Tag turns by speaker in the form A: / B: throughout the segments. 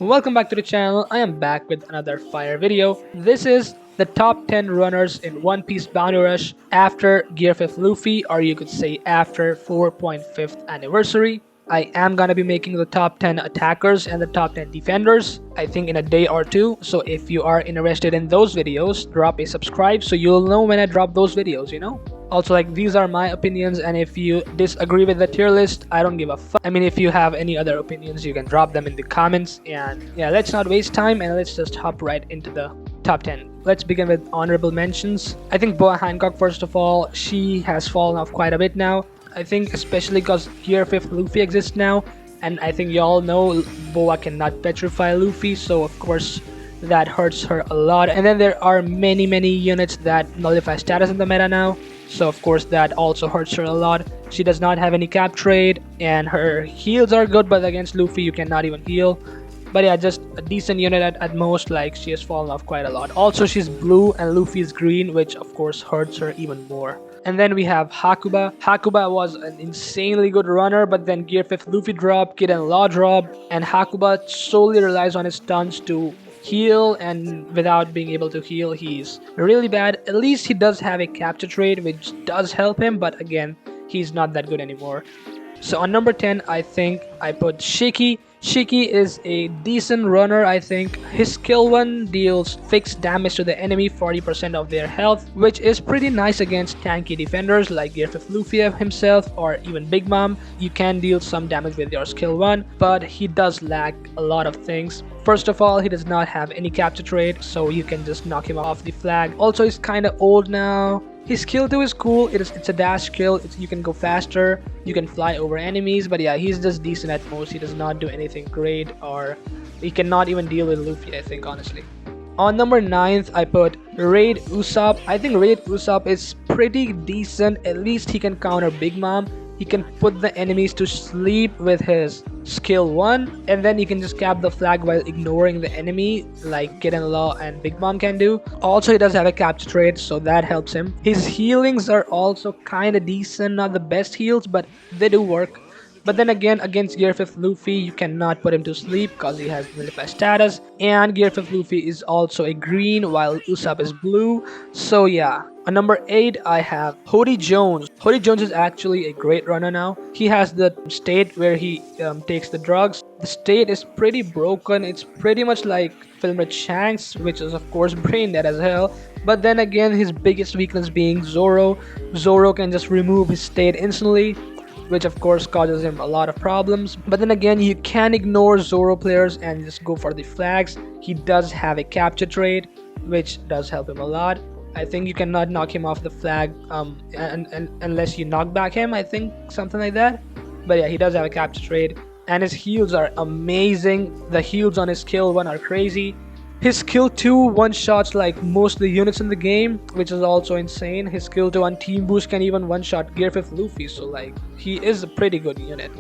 A: Welcome back to the channel. I am back with another fire video. This is the top 10 runners in One Piece Bounty Rush after Gear 5th Luffy, or you could say after 4.5th anniversary. I am gonna be making the top 10 attackers and the top 10 defenders, I think in a day or two. So if you are interested in those videos, drop a subscribe so you'll know when I drop those videos. Also, like, these are my opinions, and if you disagree with the tier list, I don't give a fuck. I mean, if you have any other opinions, you can drop them in the comments. And yeah, let's not waste time and let's just hop right into the top 10. Let's begin with honorable mentions. I think Boa Hancock, first of all, she has fallen off quite a bit now. I think especially because Gear 5th Luffy exists now, and I think y'all know Boa cannot petrify Luffy, so of course that hurts her a lot. And then there are many units that nullify status in the meta now, so of course that also hurts her a lot. She does not have any cap trade, and her heals are good, but against Luffy you cannot even heal. But yeah, just a decent unit at most. Like, she has fallen off quite a lot. Also, she's blue and Luffy is green, which of course hurts her even more. And then we have Hakuba. Hakuba was an insanely good runner, but then Gear 5th Luffy dropped, Kid and Law dropped, and Hakuba solely relies on his stunts to heal, and without being able to heal, he's really bad. At least he does have a capture trade, which does help him, but again, he's not that good anymore. So on number 10, I think I put Shiki. Shiki is a decent runner, I think. His skill 1 deals fixed damage to the enemy 40% of their health, which is pretty nice against tanky defenders like Gear 5th Luffy himself or even Big Mom. You can deal some damage with your skill 1, but he does lack a lot of things. First of all, he does not have any capture trade, so you can just knock him off the flag. Also, he's kinda old now. His skill 2 is cool. It's a dash skill. You can go faster. You can fly over enemies. But yeah, he's just decent at most. He does not do anything great, or he cannot even deal with Luffy, I think, honestly. On number 9th, I put Raid Usopp. I think Raid Usopp is pretty decent. At least he can counter Big Mom. He can put the enemies to sleep with his skill 1, and then he can just cap the flag while ignoring the enemy like Kid and Law and Big Mom can do. Also, he does have a capture trade, so that helps him. His healings are also kinda decent, not the best heals, but they do work. But then again, against Gear 5th Luffy, you cannot put him to sleep because he has nullified status, and Gear 5th Luffy is also a green while Usopp is blue. So yeah. On number 8, I have Hody Jones. Hody Jones is actually a great runner now. He has the state where he takes the drugs. The state is pretty broken. It's pretty much like Filmrich Shanks, which is of course brain dead as hell. But then again, his biggest weakness being Zoro. Zoro can just remove his state instantly, which of course causes him a lot of problems. But then again, you can ignore Zoro players and just go for the flags. He does have a capture trade, which does help him a lot. I think you cannot knock him off the flag unless you knock back him, I think, something like that. But yeah, he does have a capture trade, and his heals are amazing. The heals on his skill 1 are crazy. His skill 2 one-shots like most of the units in the game, which is also insane. His skill 2 on Team Boost can even one-shot Gear 5th Luffy, so like, he is a pretty good unit.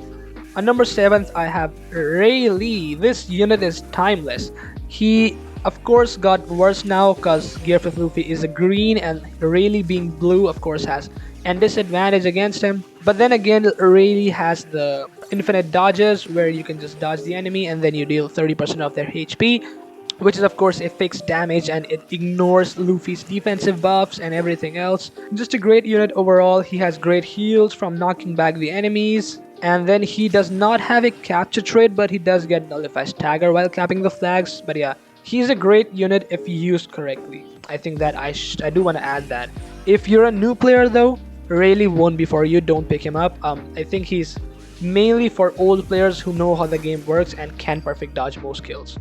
A: On number 7th, I have Rayleigh. This unit is timeless. He of course got worse now because Gear 5th Luffy is a green, and Rayleigh being blue of course has a disadvantage against him. But then again, Rayleigh has the infinite dodges where you can just dodge the enemy and then you deal 30% of their HP, which is of course a fixed damage, and it ignores Luffy's defensive buffs and everything else. Just a great unit overall. He has great heals from knocking back the enemies. And then he does not have a capture trade, but he does get nullified stagger while capping the flags. But yeah, he's a great unit if used correctly. I think that I do want to add that. If you're a new player though, Rayleigh won't be for you. Don't pick him up. I think he's mainly for old players who know how the game works and can perfect dodge most kills.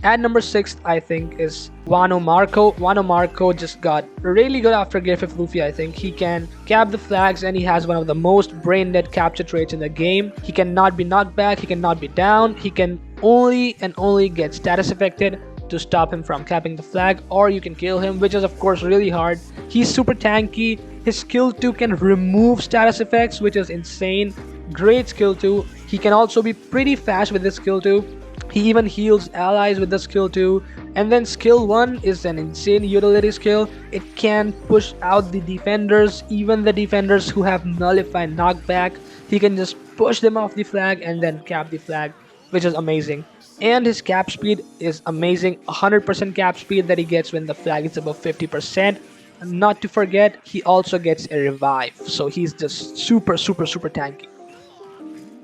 A: At number 6, I think, is Wano Marco. Wano Marco just got really good after Gear 5th Luffy, I think. He can cap the flags, and he has one of the most brain dead capture traits in the game. He cannot be knocked back, he cannot be down, he can only get status affected to stop him from capping the flag, or you can kill him, which is of course really hard. He's super tanky. His skill 2 can remove status effects, which is insane. Great skill 2. He can also be pretty fast with his skill 2. He even heals allies with the skill 2. And then skill 1 is an insane utility skill. It can push out the defenders, even the defenders who have nullified knockback. He can just push them off the flag and then cap the flag, which is amazing. And his cap speed is amazing, 100% cap speed that he gets when the flag is above 50%. Not to forget, he also gets a revive, so he's just super tanky.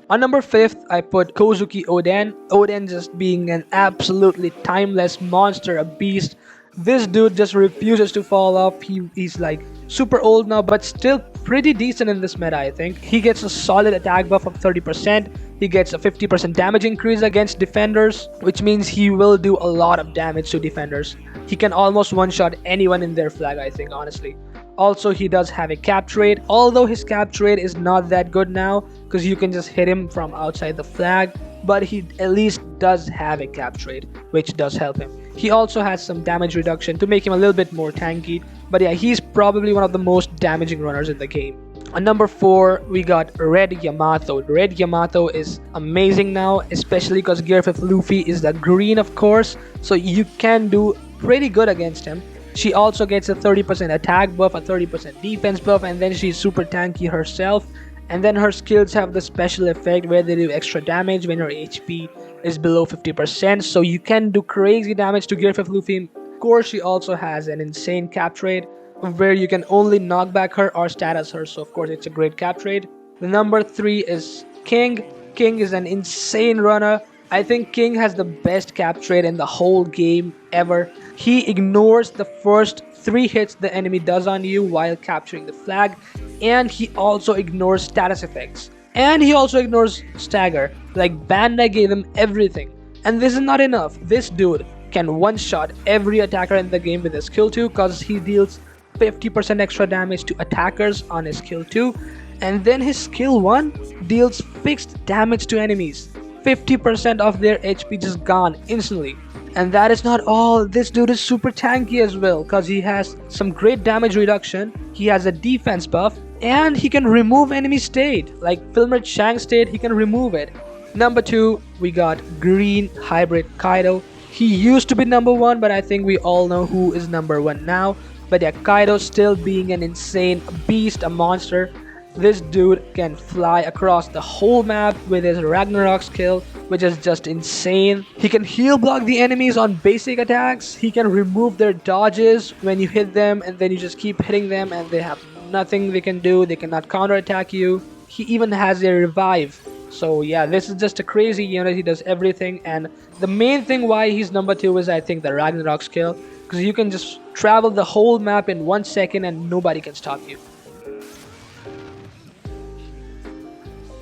A: On number 5th, I put Kozuki Oden. Oden just being an absolutely timeless monster, a beast. This dude just refuses to fall off. He's like super old now, but still pretty decent in this meta, I think. He gets a solid attack buff of 30%. He gets a 50% damage increase against defenders, which means he will do a lot of damage to defenders. He can almost one-shot anyone in their flag, I think, honestly. Also, he does have a cap trade, although his cap trade is not that good now because you can just hit him from outside the flag, but he at least does have a cap trade, which does help him. He also has some damage reduction to make him a little bit more tanky, but yeah, he's probably one of the most damaging runners in the game. On number 4, we got Red Yamato. Red Yamato is amazing now, especially because Gear 5th Luffy is the green, of course, so you can do pretty good against him. She also gets a 30% attack buff, a 30% defense buff, and then she's super tanky herself. And then her skills have the special effect where they do extra damage when her HP is below 50%. So you can do crazy damage to Gear 5th Luffy. Of course, she also has an insane cap trade where you can only knock back her or status her. So of course, it's a great cap trade. The number 3 is King. King is an insane runner. I think King has the best cap trade in the whole game ever. He ignores the first 3 hits the enemy does on you while capturing the flag, and he also ignores status effects. And he also ignores stagger. Like, Bandai gave him everything. And this is not enough. This dude can one-shot every attacker in the game with his skill 2 because he deals 50% extra damage to attackers on his skill 2. And then his skill 1 deals fixed damage to enemies. 50% of their HP just gone instantly. And that is not all. This dude is super tanky as well because he has some great damage reduction. He has a defense buff and he can remove enemy state. Like Filmer Chang state, he can remove it. Number 2, we got Green Hybrid Kaido. He used to be number 1, but I think we all know who is number 1 now. But yeah, Kaido still being an insane beast, a monster. This dude can fly across the whole map with his Ragnarok skill, which is just insane. He can heal block the enemies on basic attacks. He can remove their dodges when you hit them, and then you just keep hitting them and they have nothing they can do. They cannot counterattack you. He even has a revive. So yeah, this is just a crazy unit. He does everything, and the main thing why he's number 2 is I think the Ragnarok skill, because you can just travel the whole map in 1 second and nobody can stop you.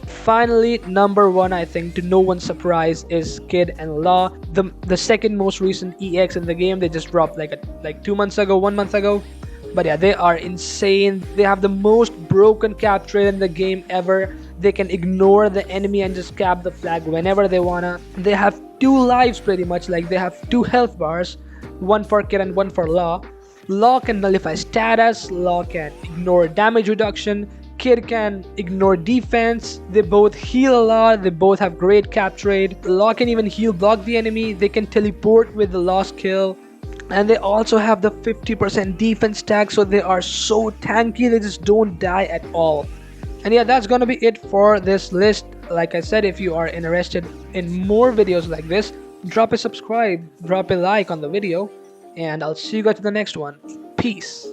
A: Finally, number 1, I think, to no one's surprise, is Kid and Law, the second most recent EX in the game. They just dropped like 2 months ago, 1 month ago. But yeah, they are insane. They have the most broken cap trade in the game ever. They can ignore the enemy and just cap the flag whenever they wanna. They have 2 lives pretty much, like they have 2 health bars, 1 for Kid and 1 for Law. Law can nullify status, Law can ignore damage reduction, Kid can ignore defense. They both heal a lot. They both have great cap trade. Law can even heal block the enemy. They can teleport with the Law skill. And they also have the 50% defense tag, so they are so tanky, they just don't die at all. And yeah, that's gonna be it for this list. Like I said, if you are interested in more videos like this, drop a subscribe, drop a like on the video, and I'll see you guys in the next one. Peace.